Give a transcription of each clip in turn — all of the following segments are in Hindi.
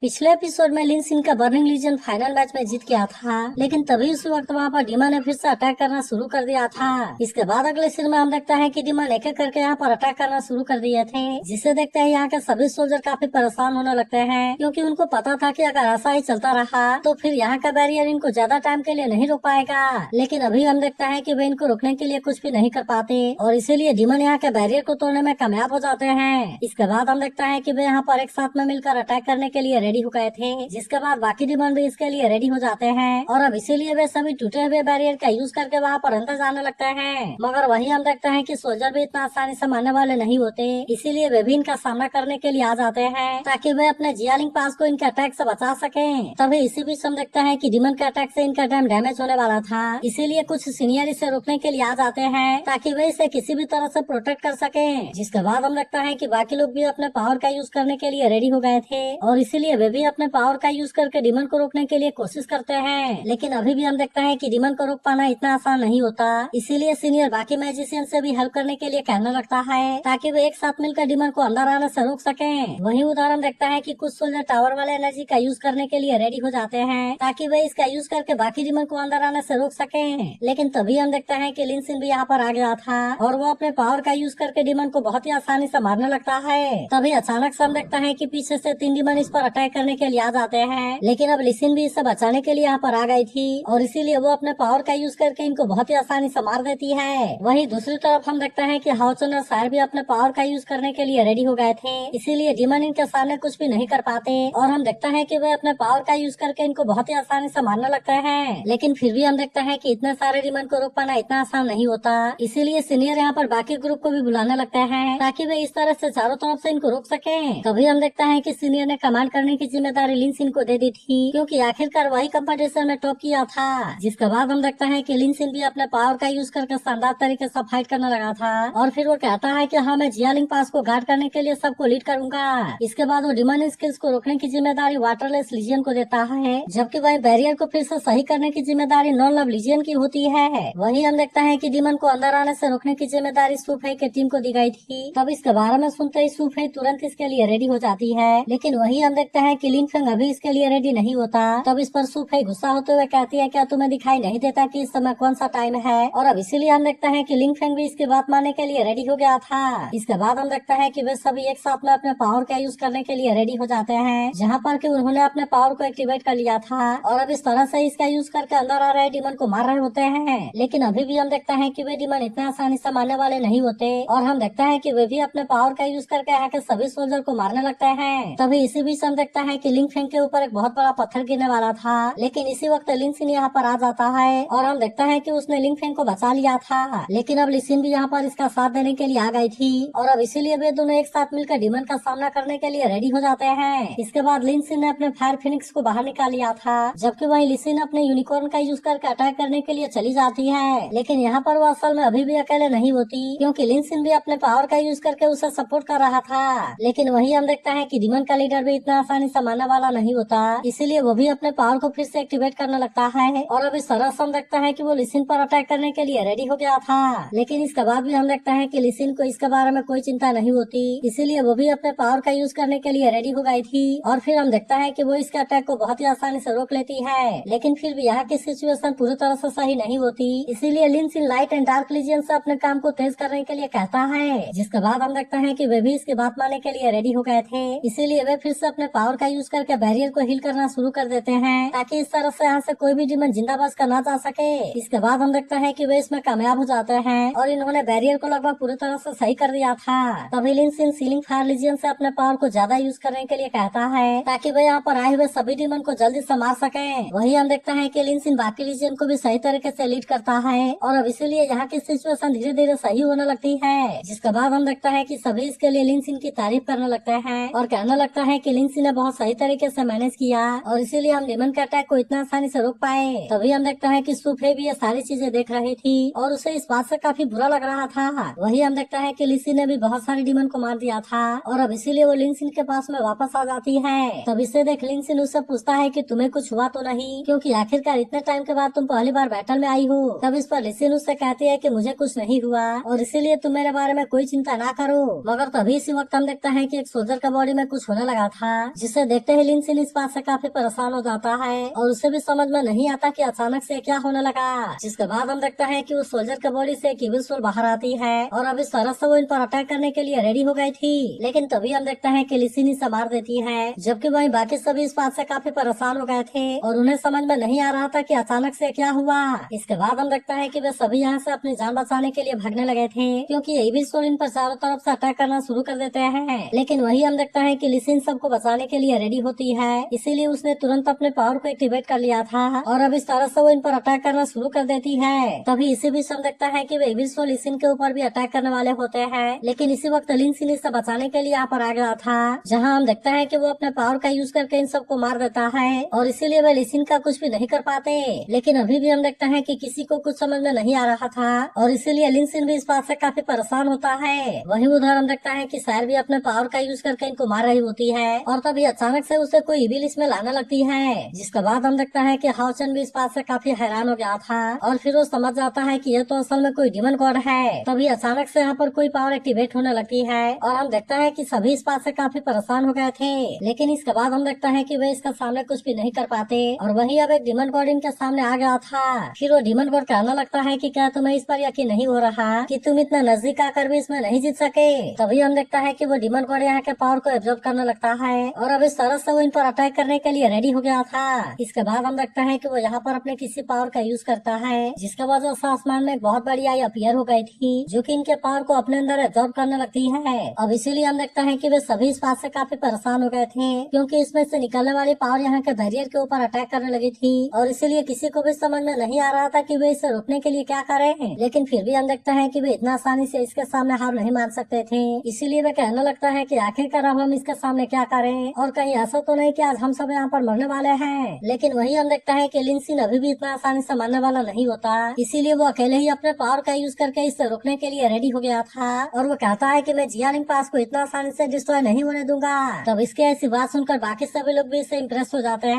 पिछले एपिसोड में लिन सिन का बर्निंग लीजन फाइनल मैच में जीत गया था, लेकिन तभी उस वक्त वहाँ पर डीमन ने फिर से अटैक करना शुरू कर दिया था। इसके बाद अगले सीन में हम देखते हैं कि डीमन एक एक करके यहाँ पर अटैक करना शुरू कर दिए थे, जिसे देखते हैं यहाँ के सभी सोल्जर काफी परेशान होने लगते हैं, क्योंकि उनको पता था कि अगर ऐसा ही चलता रहा तो फिर यहाँ का बैरियर इनको ज्यादा टाइम के लिए नहीं रोक पाएगा। लेकिन अभी हम देखते हैं कि वे इनको रोकने के लिए कुछ भी नहीं कर पाते और इसीलिए डीमन यहाँ के बैरियर को तोड़ने में कामयाब हो जाते हैं। इसके बाद हम देखते हैं कि वे यहाँ पर एक साथ में मिलकर अटैक करने के लिए रेडी हो गए थे, जिसके बाद बाकी डीमन भी इसके लिए रेडी हो जाते हैं और अब इसीलिए वे सभी टूटे हुए बैरियर का यूज करके वहाँ पर अंदर जाने लगते हैं। मगर वहीं हम देखते हैं कि सोल्जर भी इतना आसानी से मारने वाले नहीं होते, इसीलिए वे भी इनका सामना करने के लिए आ जाते हैं ताकि वे अपने जियालिंग पास को इनके अटैक से बचा सके। तभी इसी बीच हम देखते हैं कि डीमन के अटैक से इनका डैमेज होने वाला था, इसीलिए कुछ सीनियर इसे रोकने के लिए आ जाते हैं ताकि वे इसे किसी भी तरह से प्रोटेक्ट कर सके। जिसके बाद हम देखते हैं कि बाकी लोग भी अपने पावर का यूज करने के लिए रेडी हो गए थे और इसीलिए वे भी अपने पावर का यूज करके डीमन को रोकने के लिए कोशिश करते हैं। लेकिन अभी भी हम देखते हैं कि डीमन को रोक पाना इतना आसान नहीं होता, इसीलिए सीनियर बाकी मैजिशियन से भी हेल्प करने के लिए कहने लगता है ताकि वे एक साथ मिलकर डीमन को अंदर आने से रोक सके। वहीं उदाहरण देखता है कि कुछ सोल्जर टावर वाले एनर्जी का यूज करने के लिए रेडी हो जाते हैं ताकि वे इसका यूज करके बाकी डीमन को अंदर आने से रोक सके। लेकिन तभी हम देखते हैं कि लिन सिन भी यहाँ पर आ गया था और वो अपने पावर का यूज करके डीमन को बहुत ही आसानी से मारने लगता है। तभी अचानक से हम देखता है कि पीछे से 3 डीमन इस पर अटैक करने के लिए आ जाते हैं, लेकिन अब लिसिन भी इसे बचाने के लिए यहाँ पर आ गई थी और इसीलिए वो अपने पावर का यूज करके इनको बहुत ही आसानी से मार देती है। वहीं दूसरी तरफ हम देखते हैं कि हाउचन और सायर भी अपने पावर का यूज करने के लिए रेडी हो गए थे, इसीलिए डीमन इनके सामने कुछ भी नहीं कर पाते और हम देखते हैं कि वे अपने पावर का यूज करके इनको बहुत ही आसानी से मारने लगते हैं। लेकिन फिर भी हम देखते हैं कि इतने सारे डीमन को रोक पाना इतना आसान नहीं होता, इसीलिए सीनियर यहाँ पर बाकी ग्रुप को भी बुलाने लगते हैं ताकि वे इस तरह से चारों तरफ से इनको रोक सके। तभी हम देखते हैं कि सीनियर ने कमांड करने की जिम्मेदारी लिन सिन को दे दी थी, क्योंकि आखिरकार वही कंपटीशन में टॉप किया था। जिसके बाद हम देखते हैं कि लिन सिन भी अपने पावर का यूज करके शानदार तरीके से फाइट करने लगा था और फिर वो कहता है कि हाँ, मैं जियालिंग पास को गार्ड करने के लिए सबको लीड करूंगा। इसके बाद वो डिमन स्किल्स को रोकने की जिम्मेदारी वाटरलेस लीजियन को देता है, जबकि वही बैरियर को फिर से सही करने की जिम्मेदारी नॉन लव लीजियन की होती है। वही हम देखते हैं कि डिमन को अंदर आने से रोकने की जिम्मेदारी सूफे की टीम को दी गई थी। तब इसके बारे में सुनते ही सूफे तुरंत इसके लिए रेडी हो जाती है, लेकिन वही हम देखते हैं कि लिन फेंग अभी इसके लिए रेडी नहीं होता। तब इस पर सूफे गुस्सा होते हुए कहती है, क्या तुम्हें दिखाई नहीं देता कि इस समय कौन सा टाइम है? और अब इसीलिए हम देखते हैं कि लिंग फेंग भी इसकी बात मानने के लिए रेडी हो गया था। इसके बाद हम देखते हैं कि वे सभी एक साथ में अपने पावर का यूज करने के लिए रेडी हो जाते हैं, जहाँ पर कि उन्होंने अपने पावर को एक्टिवेट कर लिया था और अब इस तरह से इसका यूज करके अंदर आ रहे डीमन को मार रहे होते हैं। लेकिन अभी भी हम देखते हैं कि वे डीमन इतने आसानी से मारने वाले नहीं होते और हम देखते हैं कि वे भी अपने पावर का यूज करके यहाँ के सभी सोल्जर को मारने लगते हैं। तभी इसी बीच हम देखता है कि लिंग फेंग के ऊपर एक बहुत बड़ा पत्थर गिरने वाला था, लेकिन इसी वक्त लिन सिन यहाँ पर आ जाता है और हम देखता है कि उसने लिंग फेंग को बचा लिया था। लेकिन अब लिसिन भी यहाँ पर इसका साथ देने के लिए आ गई थी और अब इसीलिए वे दोनों एक साथ मिलकर डीमन का सामना करने के लिए रेडी हो जाते हैं। इसके बाद लिन सिन ने अपने फायर फिनिक्स को बाहर निकाल लिया था, जबकि वही लिसिन अपने यूनिकॉर्न का यूज करके अटैक करने के लिए चली जाती है। लेकिन यहाँ पर वो असल में अभी भी अकेले नहीं होती, क्योंकि लिन सिन भी अपने पावर का यूज करके उसे सपोर्ट कर रहा था। लेकिन वही हम देखता है कि डीमन का लीडर भी इतना आसानी से मारने वाला नहीं होता, इसीलिए वो भी अपने पावर को फिर से एक्टिवेट करने लगता है और अब इस तरह से हम देखता है कि वो लिसिन पर अटैक करने के लिए रेडी हो गया था। लेकिन इसके बाद भी हम देखता है कि लिसिन को इसके बारे में कोई चिंता नहीं होती, इसीलिए वो भी अपने पावर का यूज करने के लिए रेडी हो गई थी और फिर हम देखता है कि वो इसके अटैक को बहुत ही आसानी से रोक लेती है। लेकिन फिर भी यहाँ की सिचुएशन पूरी तरह से सही नहीं होती, इसीलिए लिन सिन लाइट एंड डार्क लीजियन से अपने काम को तेज करने के लिए कहता है। जिसके बाद हम देखता है कि वे भी इसकी बात मानने के लिए रेडी हो गए थे, इसीलिए वे फिर से अपने पावर का यूज करके बैरियर को हील करना शुरू कर देते हैं ताकि इस तरह से यहाँ से कोई भी डीमन जिंदा बच कर ना जा सके। इसके बाद हम देखते हैं कि वे इसमें कामयाब हो जाते हैं और इन्होंने बैरियर को लगभग पूरी तरह से सही कर दिया था। तभी लिन सिन सीलिंग फायर लीजियन से अपने पावर को ज्यादा यूज करने के लिए कहता है ताकि वे यहाँ पर आए हुए सभी डीमन को जल्दी से मार सके। वही हम देखते हैं कि लिन सिन बाकी लीजियन को भी सही तरीके से लीड करता है और अब इसीलिए यहाँ की सिचुएशन धीरे धीरे सही होने लगती है। जिसके बाद हम देखता है कि सभी इसके लिए लिन सिन की तारीफ करने लगते हैं और कहने लगता है कि लिन सिन ने बहुत सही तरीके से मैनेज किया और इसीलिए हम डीमन के अटैक को इतना आसानी से रोक पाए। तभी हम देखते हैं कि सूफे भी ये सारी चीजें देख रही थी और उसे इस बात से काफी बुरा लग रहा था। वही हम देखता है कि लिसिन ने भी बहुत सारे डीमन को मार दिया था और अब इसीलिए वो लिन सिन के पास में वापस आ जाती है। तब इसे देख लिन सिन उससे पूछता है कि तुम्हें कुछ हुआ तो नहीं, क्योंकि आखिरकार इतने टाइम के बाद तुम पहली बार बैटल में आई हो। तब इस पर लिसिन उससे कहती है कि मुझे कुछ नहीं हुआ और इसीलिए तुम मेरे बारे में कोई चिंता ना करो। मगर तभी इसी वक्त हम देखता है कि एक सोल्जर का बॉडी में कुछ होने लगा था, जिसे देखते ही लिन सिन इस बात से काफी परेशान हो जाता है और उसे भी समझ में नहीं आता कि अचानक से क्या होने लगा। जिसके बाद हम देखते हैं कि उस सोल्जर के बॉडी से एक इविल सोल बाहर आती है और अब इस तरह से वो इन पर अटैक करने के लिए रेडी हो गई थी। लेकिन तभी हम देखते हैं कि लिसिन इसे मार देती है, जबकि वहीं बाकी सभी इस बात से काफी परेशान हो गए थे और उन्हें समझ में नहीं आ रहा था कि अचानक से क्या हुआ। इसके बाद हम देखते हैं कि वे सभी यहाँ से अपनी जान बचाने के लिए भागने लगे थे, क्योंकि ये इविल सोल इन पर चारों तरफ से अटैक करना शुरू कर देते हैं। लेकिन वही हम देखते हैं कि लिसिन सबको बचाने के लिए रेडी होती है, इसीलिए उसने तुरंत अपने पावर को एक्टिवेट कर लिया था और अब इस तरह से वो इन पर अटैक करना शुरू कर देती है। तभी इसी बीच हम देखता है कि वे इविल सोल लिसिन के ऊपर भी अटैक करने वाले होते हैं, लेकिन इसी वक्त लिन सिन इसे बचाने के लिए यहाँ पर आ गया था, जहाँ हम देखता है कि वो अपने पावर का यूज करके इन सबको मार देता है और इसीलिए वे लिसिन का कुछ भी नहीं कर पाते। लेकिन अभी भी हम देखते हैं कि किसी को कुछ समझ में नहीं आ रहा था और इसीलिए लिन सिन भी इस बात से काफी परेशान होता है। वहीं उधर हम देखता है कि सायर भी अपने पावर का यूज करके इनको मार रही होती है और तभी अचानक से उसे कोई इविल इसमें लाने लगती है। जिसके बाद हम देखता है कि हाउचन भी इस बात से काफी हैरान हो गया था और फिर वो समझ जाता है कि ये तो असल में कोई डिमन गॉड है। तभी अचानक से यहाँ पर कोई पावर एक्टिवेट होने लगती है और हम देखता है कि सभी इस बात से काफी परेशान हो गए थे। लेकिन इसके बाद हम देखता है कि वे इसका सामने कुछ भी नहीं कर पाते और वही अब एक डिमन गॉड इनके सामने आ गया था। फिर वो डिमन गॉड कहने लगता है कि क्या तुम्हें इस पर यकीन नहीं हो रहा कि तुम इतना नजदीक आकर भी इसमें नहीं जीत सके। तभी हम देखता है कि वो डिमन गॉड यहाँ के पावर को एब्जॉर्ब करने लगता है और अब इस तरह से वो इन पर अटैक करने के लिए रेडी हो गया था। इसके बाद हम देखता है कि वो यहाँ पर अपने किसी पावर का यूज करता है, जिसके वजह से आसमान में एक बहुत बड़ी आई अपीयर हो गई थी, जो कि इनके पावर को अपने अंदर एब्जॉर्ब करने लगती है। अब इसीलिए हम देखता है कि वे सभी इस बात से काफी परेशान हो गए थे, क्योंकि इसमें से निकलने वाली पावर यहाँ के बैरियर के ऊपर अटैक करने लगी थी और इसीलिए किसी को भी समझ में नहीं आ रहा था कि वे इसे रोकने के लिए क्या करें। लेकिन फिर भी हम देखते हैं कि वे इतना आसानी से इसके सामने हार नहीं मान सकते थे, इसीलिए वे कहने लगता है कि आखिरकार अब हम इसके सामने क्या करें और कहीं ऐसा तो नहीं कि आज हम सब यहाँ पर मरने वाले हैं। लेकिन वही हम देखता है कि लिन सिन अभी भी इतना आसानी से मरने वाला नहीं होता, इसीलिए वो अकेले ही अपने पावर का यूज करके इसे रोकने के लिए रेडी हो गया था और वो कहता है कि मैं जियालिंग पास को इतना आसानी से डिस्ट्रॉय नहीं होने दूंगा। तब इसके ऐसी बात सुनकर बाकी सभी लोग भी इससे इम्प्रेस हो जाते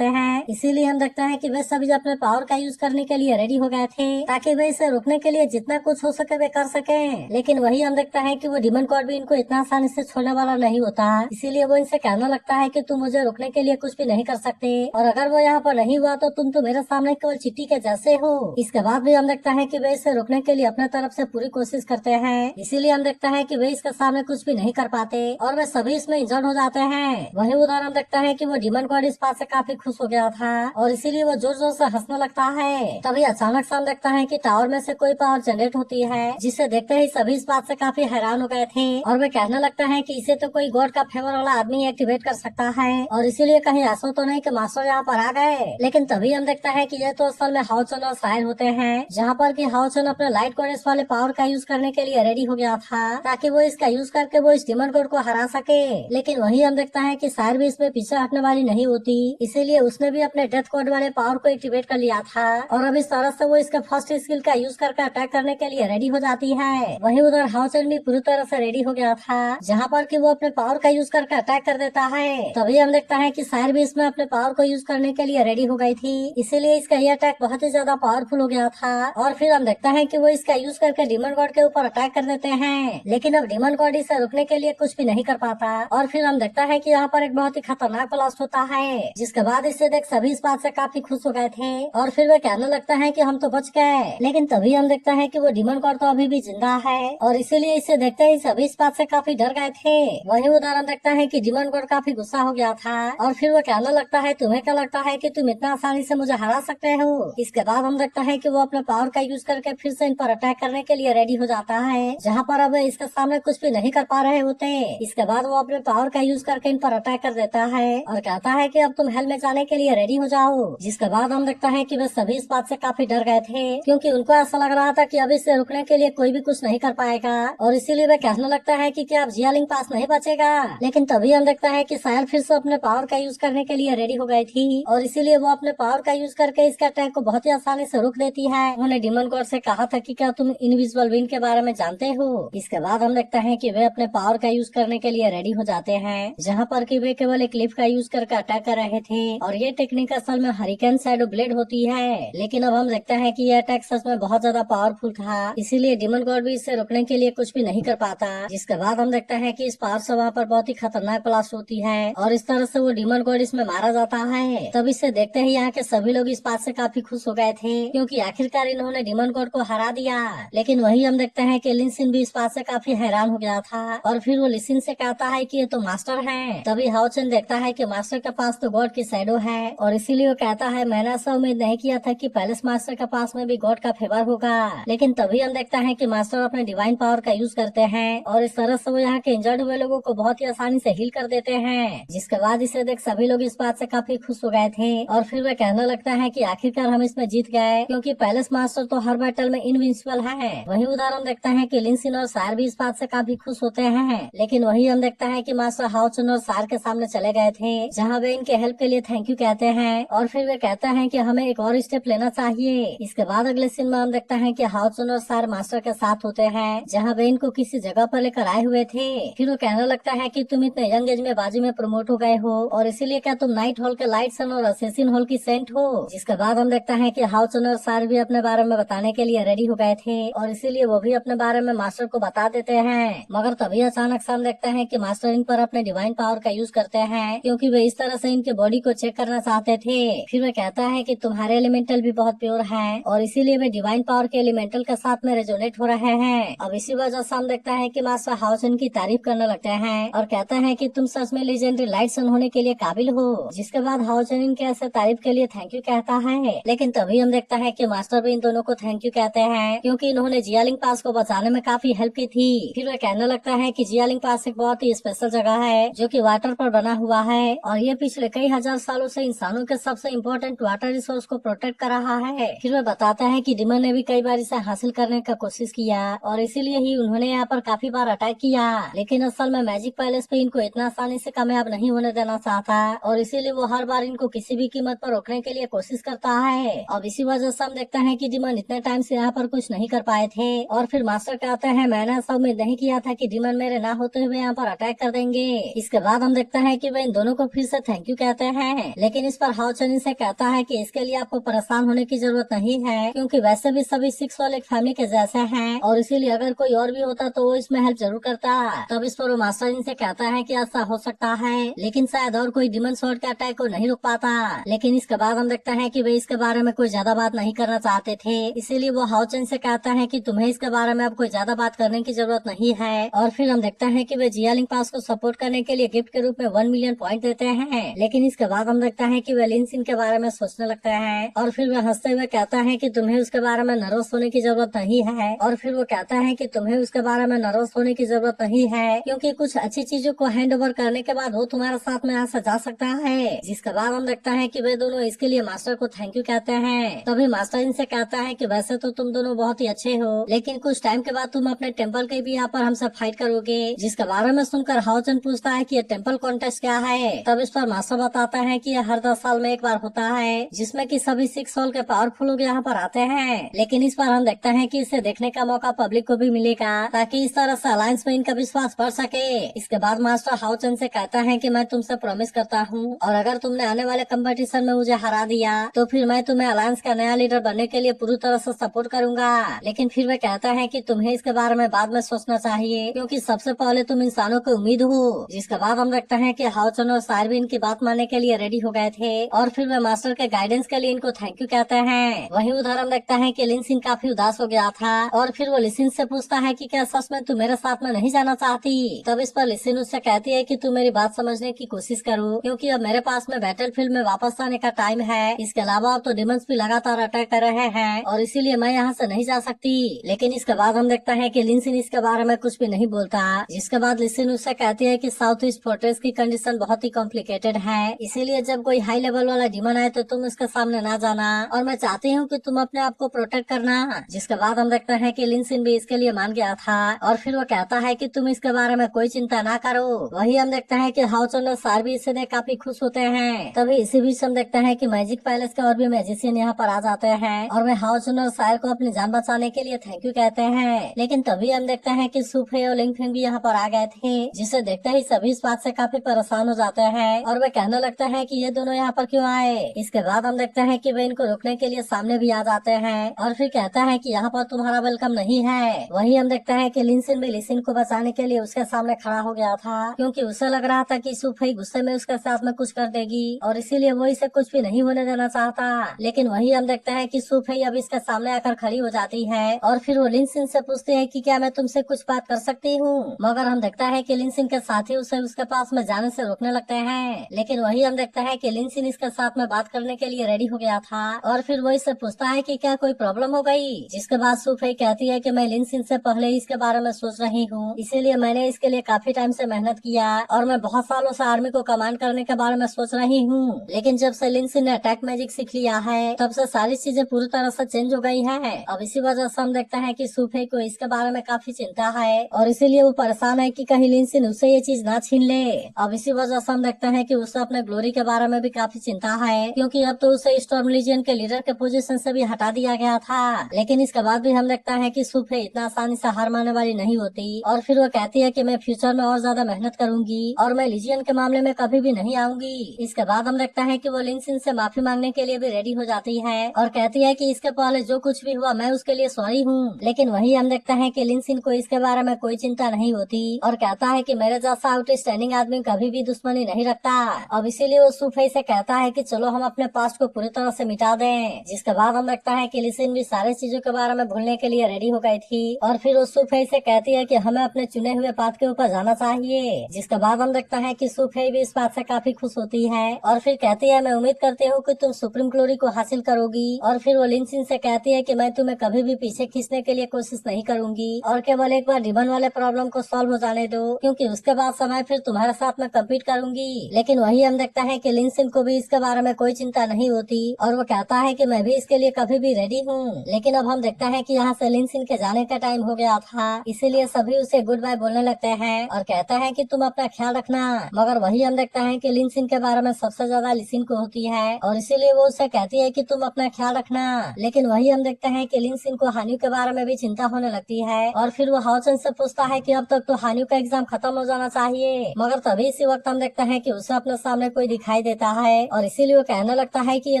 हैं। इसीलिए हम देखते हैं कि वे सभी अपने पावर का यूज करने के लिए रेडी हो गए थे, ताकि वे इसे रोकने के लिए जितना कुछ हो सके वे कर सके। लेकिन वही हम देखता है कि वो डिमन गॉड भी इनको इतना आसानी से छोड़ने वाला नहीं होता, इसीलिए वो इनसे कहने लगता है कि तुम मुझे रोकने के लिए कुछ भी नहीं कर सकते और अगर वो यहाँ पर नहीं हुआ तो तुम तो मेरे सामने केवल चिट्ठी के जैसे हो। इसके बाद भी हम देखता है कि वे इसे रोकने के लिए अपने तरफ से पूरी कोशिश करते हैं, इसीलिए हम देखता है कि वे इसके सामने कुछ भी नहीं कर पाते और वे सभी इसमें इंजर्ड हो जाते हैं। वही उधर हम देखता है कि वो डिमन गॉड इस बात से काफी खुश हो गया था और इसीलिए वो जोर जोर से हंसने लगता है। तभी अचानक से हम देखता है कि टावर में से कोई पावर जनरेट होती है, जिसे देखते ही सभी इस बात से काफी हैरान हो गए थे और वे कहने लगता है कि इसे तो कोई गॉड का फेवर वाला आदमी एक्टिवेट कर सकता है और इसीलिए कहीं ऐसा तो नहीं कि मास्टर यहाँ पर आ गए। लेकिन तभी हम देखता है कि ये तो असल में हाउचन और सायर होते हैं, जहाँ पर कि हाउचन अपने लाइट गॉडेस वाले पावर का यूज करने के लिए रेडी हो गया था, ताकि वो इसका यूज करके वो इस डिमन गॉड को हरा सके। लेकिन वही हम देखता है कि सायर भी इसमें पीछे हटने वाली नहीं होती, इसीलिए उसने भी अपने डेथ गॉड वाले पावर को एक्टिवेट कर लिया था और अब इस तरह से वो इसके फर्स्ट स्किल का यूज करके अटैक करने के लिए रेडी हो जाती है। वही उधर हाउचन भी पूरी तरह से रेडी हो गया था, जहाँ पर कि वो अपने पावर का यूज करके अटैक कर देता है। तभी हम देखता है कि सायर भी इसमें अपने पावर को यूज करने के लिए रेडी हो गई थी, इसीलिए इसका ये अटैक बहुत ही ज्यादा पावरफुल हो गया था और फिर हम देखता है कि वो इसका यूज करके डिमन गॉड के ऊपर अटैक कर देते हैं। लेकिन अब डिमन गॉड इसे रुकने के लिए कुछ भी नहीं कर पाता और फिर हम देखता है कि यहाँ पर एक बहुत ही खतरनाक ब्लास्ट होता है, जिसके बाद इसे देख सभी इस बात से काफी खुश हो गए थे और फिर वे कहने लगता है कि हम तो बच गए। लेकिन तभी हम देखता है कि वो डिमन गॉड तो अभी भी जिंदा है और इसीलिए इसे देखते ही सभी इस बात से काफी डर गए थे। वही उदाहरण देखता है कि डिमन गॉड काफी गुस्सा हो गया था और फिर वो कहने लगता है तुम्हें क्या लगता है कि तुम इतना आसानी से मुझे हरा सकते हो। इसके बाद हम देखता है कि वो अपने पावर का यूज करके फिर से इन पर अटैक करने के लिए रेडी हो जाता है, जहाँ पर अब इसके सामने कुछ भी नहीं कर पा रहे होते। इसके बाद वो अपने पावर का यूज करके इन पर अटैक कर देता है और कहता है कि अब तुम हेल में जाने के लिए रेडी हो जाओ। जिसके बाद हम देखता है कि वे सभी इस बात से काफी डर गए थे, क्योंकि उनको ऐसा लग रहा था कि अब इसे रुकने के लिए कोई भी कुछ नहीं कर पाएगा और इसीलिए वे कहने लगता है कि क्या अब जियालिंग पास नहीं बचेगा। लेकिन तभी हम देखता है कि सायर फिर से अपने पावर का यूज करने के लिए रेडी हो गई थी और इसीलिए वो अपने पावर का यूज करके इसके अटैक को बहुत ही आसानी से रोक देती है। उन्होंने डिमन गॉड से कहा था कि क्या तुम इनविजिबल विंड के बारे में जानते हो। इसके बाद हम देखते हैं कि वे अपने पावर का यूज करने के लिए रेडी हो जाते हैं, जहाँ पर कि वे केवल एक लिफ्ट का यूज करके अटैक कर रहे थे और ये टेक्निक असल में हरिकेन शैडो ब्लेड होती है। लेकिन अब हम देखते हैं कि यह अटैक सच में बहुत ज्यादा पावरफुल था, इसीलिए डिमन गॉड भी इसे रोकने के लिए कुछ भी नहीं कर पाता। जिसके बाद हम देखते हैं कि इस पावर से वहाँ पर बहुत ही खतरनाक ब्लास्ट होती है और इस तरह से वो डीमन गॉड इसमें मारा जाता है। तब इसे देखते ही यहाँ के सभी लोग इस बात से काफी खुश हो गए थे क्योंकि आखिरकार इन्होंने डीमन गॉड को हरा दिया। लेकिन वही हम देखते हैं कि लिनसिन भी इस बात से काफी हैरान हो गया था और फिर वो लिसिन से कहता है कि ये तो मास्टर है। तभी हाओचन देखता है कि मास्टर के पास तो गॉड की शैडो है और इसीलिए वो कहता है मैंने ऐसा उम्मीद नहीं किया था कि पैलेस मास्टर के पास में भी गॉड का फेवर होगा। लेकिन तभी हम देखता है कि मास्टर अपने डिवाइन पावर का यूज करते हैं और इस तरह से वो यहाँ के इंजर्ड हुए लोगों को बहुत ही आसानी से हील कर देते हैं। जिसके बाद इसे देख सभी लोग इस बात से काफी खुश हो गए थे और फिर वे कहने लगता है कि आखिरकार हम इसमें जीत गए क्योंकि पैलेस मास्टर तो हर बैटल में इनविंसिबल है। वही उदाहरण देखता है कि लिनसिन और सार भी इस बात से काफी खुश होते हैं। लेकिन वही हम देखता है कि मास्टर हाओचन और सार के सामने चले गए थे जहाँ वे इनके हेल्प के लिए थैंक यू कहते हैं और फिर वे कहते हैं कि हमें एक और स्टेप लेना चाहिए। इसके बाद अगले सीन में हम देखता है कि हाओचन और सार मास्टर के साथ होते हैं जहाँ वे इनको किसी जगह पर लेकर आए हुए थे। फिर वो कहने लगता है कि तुम इतने यंग एज में बाजी में प्रमोट हो गए हो और इसीलिए क्या तुम नाइट हॉल के लाइट सन और असेसिन हॉल की सेंट हो। जिसके बाद हम देखता है कि हाओचन और सार भी अपने बारे में बताने के लिए रेडी हो गए थे और इसीलिए वो भी अपने बारे में मास्टर को बता देते हैं। मगर तभी अचानक से हम देखते हैं कि मास्टर इन पर अपने डिवाइन पावर का यूज करते हैं क्योंकि वे इस तरह से इनके बॉडी को चेक करना चाहते थे। फिर वे कहता है कि तुम्हारे एलिमेंटल भी बहुत प्योर है और इसीलिए वे डिवाइन पावर के एलिमेंटल के साथ में रेजोनेट हो रहे हैं। अब इसी वजह से हम देखता है कि मास्टर हाउसन की तारीफ करने लगते हैं और कहता है कि तुम सच में लेजेंडरी लाइट सन होने के लिए काबिल हो। जिसके बाद हाउसन इनके ऐसे तारीफ के लिए थैंक यू कहता है। लेकिन तभी हम देखता है कि मास्टर भी इन दोनों को थैंक यू कहते हैं क्योंकि इन्होंने जियालिंग पास को बचाने में काफी हेल्प की थी। फिर वह कहने लगता है कि जियालिंग पास एक बहुत ही स्पेशल जगह है जो कि वाटर पर बना हुआ है और ये पिछले कई हजार सालों से इंसानों के सबसे इम्पोर्टेंट वाटर रिसोर्स को प्रोटेक्ट कर रहा है। फिर वह बताता है कि डिमन ने भी कई बार इसे हासिल करने का कोशिश किया और इसीलिए ही उन्होंने यहाँ पर काफी बार अटैक किया। लेकिन असल में मैजिक पैलेस पे इनको इतना आसानी से कामयाब नहीं होने देना चाहता और इसीलिए वो हर बार इनको किसी भी कीमत पर रोकने के लिए कोशिश करता है। अब इसी वजह से हम देखते हैं कि डिमन इतने टाइम से यहाँ पर कुछ नहीं कर पाए थे और फिर मास्टर कहते हैं मैंने ऐसा उम्मीद नहीं किया था कि डिमन मेरे ना होते हुए यहाँ पर अटैक कर देंगे। इसके बाद हम देखते हैं कि वे इन दोनों को फिर से थैंक यू कहते हैं। लेकिन इस पर हाओचन से कहता है कि इसके लिए आपको परेशान होने की जरूरत नहीं है क्योंकि वैसे भी सभी 6 वाले एक फैमिली के जैसे हैं और इसीलिए अगर कोई और भी होता तो वो इसमें हेल्प जरूर करता। तब इस पर वो मास्टर इनसे कहता है कि ऐसा हो सकता है लेकिन शायद और कोई डिमन स्वॉर्ड के अटैक को नहीं रोक पाता। लेकिन इसके बाद हम देखते हैं कि वे इसके बारे में कोई ज्यादा बात नहीं करना चाहते थे इसीलिए वो हाओचन से कहता है कि तुम्हें इसके बारे में अब कोई ज्यादा बात करने की जरूरत नहीं है। और फिर हम देखते हैं कि वे जियालिंग पास को सपोर्ट करने के लिए गिफ्ट के रूप में 1 मिलियन पॉइंट देते हैं। लेकिन इसके बाद हम देखते हैं कि वे लिनसिन के बारे में सोचने लगते हैं और फिर वे हंसते हुए कहता है कि तुम्हें उसके बारे में नर्वस होने की जरूरत नहीं है। और फिर वो कहता है कि तुम्हें उसके बारे में नर्वस होने की जरूरत नहीं है क्योंकि कुछ अच्छी चीजों को हैंड ओवर करने के बाद वो तुम्हारे साथ में यहाँ से जा सकता है। जिसके बाद हम देखता है कि वे दोनों इसके लिए मास्टर को थैंक यू कहते हैं। तभी मास्टर इनसे कहता है कि वैसे तो तुम दोनों बहुत ही अच्छे हो लेकिन कुछ टाइम के बाद तुम अपने टेम्पल के भी यहाँ पर हमसे फाइट करोगे। जिसके बारे में सुनकर हाओचन पूछता है कि ये टेम्पल कॉन्टेस्ट क्या है। तब इस पर मास्टर बताता है कि यह हर 10 साल में एक बार होता है जिसमें कि सभी 6 सोल के पावरफुल लोग यहाँ पर आते हैं। लेकिन इस बार हम देखते हैं कि इसे देखने का मौका पब्लिक को भी मिलेगा ताकि इस तरह से अलायंस में इनका विश्वास बढ़ सके। इसके बाद मास्टर हाओचन से कहता है कि मैं तुमसे प्रॉमिस करता हूँ और अगर तुमने आने वाले कंपटीशन में मुझे हरा दिया तो फिर मैं तुम्हें अलायंस का नया लीडर बनने के लिए पूरी तरह से सपोर्ट करूंगा। लेकिन फिर वह कहता है कि तुम्हें इसके बारे में बाद में सोचना चाहिए क्योंकि सबसे पहले तुम इंसानों की उम्मीद हो। जिसके बाद हम देखते हैं कि हाओचन और सार भी इनकी बात मानने के लिए रेडी हो गए थे और फिर वे मास्टर के गाइडेंस के लिए इनको थैंक यू कहते हैं। वही उधर हम देखता है कि लिनसिन काफी उदास हो गया था और फिर वो लिसिन से पूछता है कि क्या सच में तू मेरे साथ में नहीं जाना चाहती। तब इस पर लिसिन उससे कहती है कि तू मेरी बात समझने की कोशिश करो क्योंकि अब मेरे पास में बैटल फील्ड में वापस आने का टाइम है। इसके अलावा अब तो डिमंस भी लगातार अटैक कर रहे हैं और इसीलिए मैं यहाँ से नहीं जा सकती। लेकिन इसके बाद हम देखता है कि लिनसिन इसके बारे में कुछ भी नहीं बोलता। जिसके बाद लिसिन उससे कहती है कि साउथ ईस्ट फोर्ट्रेस की कंडीशन बहुत ही कॉम्प्लिकेटेड है इसीलिए जब कोई हाई लेवल वाला डिमन आए तो तुम उसके सामने ना जाना और मैं चाहती हूँ कि तुम अपने आप को प्रोटेक्ट करना। जिसके बाद हम देखते हैं कि लिनसिन भी इसके लिए मान गया था और फिर वो कहता है कि तुम इसके बारे में कोई चिंता ना करो। वही हम देखते हैं कि हाओचन और सार भी इससे काफी खुश होते हैं। तभी इसी बीच हम देखते हैं कि मैजिक पैलेस के और भी मैजिशियन यहाँ पर आ जाते हैं और वे हाओचन और सार को अपनी जान बचाने के लिए थैंक यू कहते हैं। लेकिन तभी हम देखते हैं कि सुफे और लिंगफिंग भी यहाँ पर आ गए थे जिसे देखते ही सभी इस बात से काफी परेशान हो जाते हैं और वे कहने लगते हैं कि ये दोनों यहाँ पर क्यों आए। इसके बाद हम देखते हैं कि वे इनको रोकने के लिए सामने भी आ जाते हैं और फिर कहता है कि यहाँ पर तुम्हारा वेलकम नहीं है। वही हम देखते हैं कि लिनसिन भी लिसिन को बचाने बचाने के लिए उसके सामने खड़ा हो गया था, क्योंकि उसे लग रहा था कि सुफई गुस्से में उसके साथ में कुछ कर देगी और इसीलिए वो इसे कुछ भी नहीं होने देना चाहता। लेकिन वही हम देखते हैं कि सुफई अब इसके सामने आकर खड़ी हो जाती है और फिर वो लिनसिन से पूछती है कि क्या मैं तुमसे कुछ बात कर सकती हूँ। मगर हम देखता है कि लिनसिन के साथी उसे उसके पास में जाने से रोकने लगते हैं। लेकिन वही हम देखता है कि लिनसिन इसके साथ में बात करने के लिए रेडी हो गया था और फिर वो इससे पूछता है कि क्या कोई प्रॉब्लम हो गई। जिसके बाद सुफई कहती है कि मैं लिनसिन से पहले ही इसके बारे में सोच रही हूँ, इसीलिए मैंने इसके लिए काफी टाइम से मेहनत किया और मैं बहुत सालों से आर्मी को कमांड करने के बारे में सोच रही हूँ। लेकिन जब से लिनसिन ने अटैक मैजिक सीख लिया है तब से सारी चीजें पूरी तरह से चेंज हो गई है। अब इसी वजह से हम देखते हैं कि सुफई को इसके बारे में काफी चिंता है और इसीलिए वो परेशान है कि कहीं लिनसिन उससे ये चीज ना छीन ले। अब इसी वजह से हम देखते हैं कि उसे अपने ग्लोरी के बारे में भी काफी चिंता है, क्योंकि अब तो उसे स्टॉर्म लीजियन के लीडर के पोजीशन से भी हटा दिया गया था। लेकिन इसके बाद भी हम देखता है कि सुफई इतना आसानी से हार मानने वाली नहीं होती और फिर वो कहती है कि मैं फ्यूचर में और ज्यादा मेहनत करूंगी और मैं लीजियन के मामले में कभी भी नहीं आऊंगी। इसके बाद हम देखता है कि वो लिनसिन से माफी मांगने के लिए भी रेडी हो जाती है और कहती है कि इसके पहले जो कुछ भी हुआ मैं उसके लिए सॉरी हूँ। लेकिन वही हम देखता है कि लिनसिन को इसके बारे में कोई चिंता नहीं होती और कहता है कि मेरे जैसा आउटस्टैंडिंग आदमी कभी भी दुश्मनी नहीं रखता। अब इसीलिए वो सुफई से कहता है कि चलो हम अपने पास्ट को पूरी तरह से मिटा दें। जिसके बाद हम देखता है कि लिनसिन भी सारी चीजों के बारे में भूलने के लिए रेडी हो गई थी और फिर वो सुफई से कहती है कि हमें अपने चुने हुए पाथ के ऊपर जाना चाहिए। जिसके बाद हम देखता है कि सुफई भी इस बात से काफी खुश होती है और फिर कहती है मैं उम्मीद करती हूँ कि तुम सुप्रीम ग्लोरी को हासिल करोगी। और फिर वो लिनसिन से कहती है कि मैं तुम्हें कभी भी पीछे खींचने के लिए कोशिश नहीं करूंगी और केवल एक बार रिबन वाले प्रॉब्लम को सॉल्व हो जाने दो, क्योंकि उसके बाद समय फिर तुम्हारे साथ में कम्पीट करूंगी। लेकिन वही हम देखता है कि लिनसिन को भी इसके बारे में कोई चिंता नहीं होती और वो कहता है कि मैं भी इसके लिए कभी भी रेडी हूँ। लेकिन अब हम देखता है कि यहाँ से लिनसिन के जाने का टाइम हो गया था, इसीलिए सभी उसे गुड बाय बोलने लगते हैं और कहता है कि तुम अपना ख्याल रखना। मगर वही हम देखता है कि लिनसिन के बारे में सबसे ज्यादा लिसिन को होती है और इसीलिए वो उसे कहती है कि तुम अपना ख्याल रखना। लेकिन वही हम देखते हैं कि लिनसिन को हानियो के बारे में भी चिंता होने लगती है और फिर वो हाओचन से पूछता है कि अब तक तो हानियो का एग्जाम खत्म हो जाना चाहिए। मगर तभी इसी वक्त हम देखते हैं कि उसे अपने सामने कोई दिखाई देता है और इसीलिए वो कहने लगता है कि ये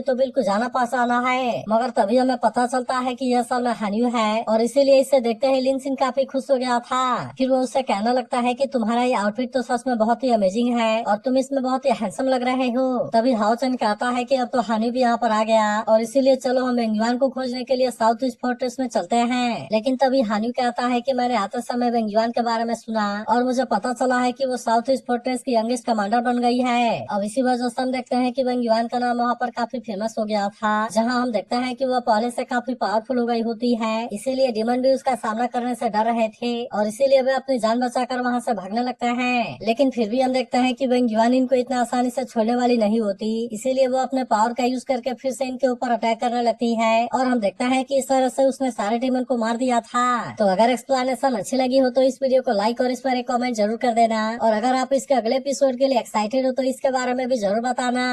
तो बिल्कुल जाना पहचाना है। मगर तभी हमें पता चलता है कि यह असल में हानियो है और इसीलिए इसे देखते ही लिनसिन काफी खुश हो गया था। फिर वो उससे कहने लगता है कि तुम्हारा ये आउटफिट तो सच में बहुत ही अमेजिंग है और तुम इसमें बहुत ही हैंडसम लग रहे हो। तभी हाओचन कहता है कि अब तो हानियो भी यहाँ पर आ गया और इसीलिए चलो हम वेंगयुआन को खोजने के लिए साउथ ईस्ट फोर्ट्रेस में चलते हैं। लेकिन तभी हानियो कहता है कि मैंने आते समय वेंगयुआन के बारे में सुना और मुझे पता चला है कि वो साउथ ईस्ट फोर्ट्रेस की यंगेस्ट कमांडर बन गई है। अब इसी वजह से हम देखते हैं कि वेंगयुआन का नाम वहाँ पर काफी फेमस हो गया था, जहाँ हम देखते हैं कि वो पहले से काफी पावरफुल हो गई होती है। इसीलिए डिमन भी उसका सामना करने से डर रहे थे और इसीलिए वे अपनी जान बचाकर वहाँ से भागने लगते हैं। लेकिन फिर भी हम देखते हैं कि वेंगयुआन इनको इतना आसानी से छोड़ने वाली नहीं होती, इसीलिए वो अपने पावर का यूज करके फिर से इनके ऊपर अटैक करने लगती है और हम देखते हैं कि इस तरह से उसने सारे डिमन को मार दिया था। तो अगर एक्सप्लेनेशन अच्छी लगी हो तो इस वीडियो को लाइक और इस पर एक कमेंट जरूर कर देना और अगर आप इसके अगले एपिसोड के लिए एक्साइटेड हो तो इसके बारे में भी जरूर बताना।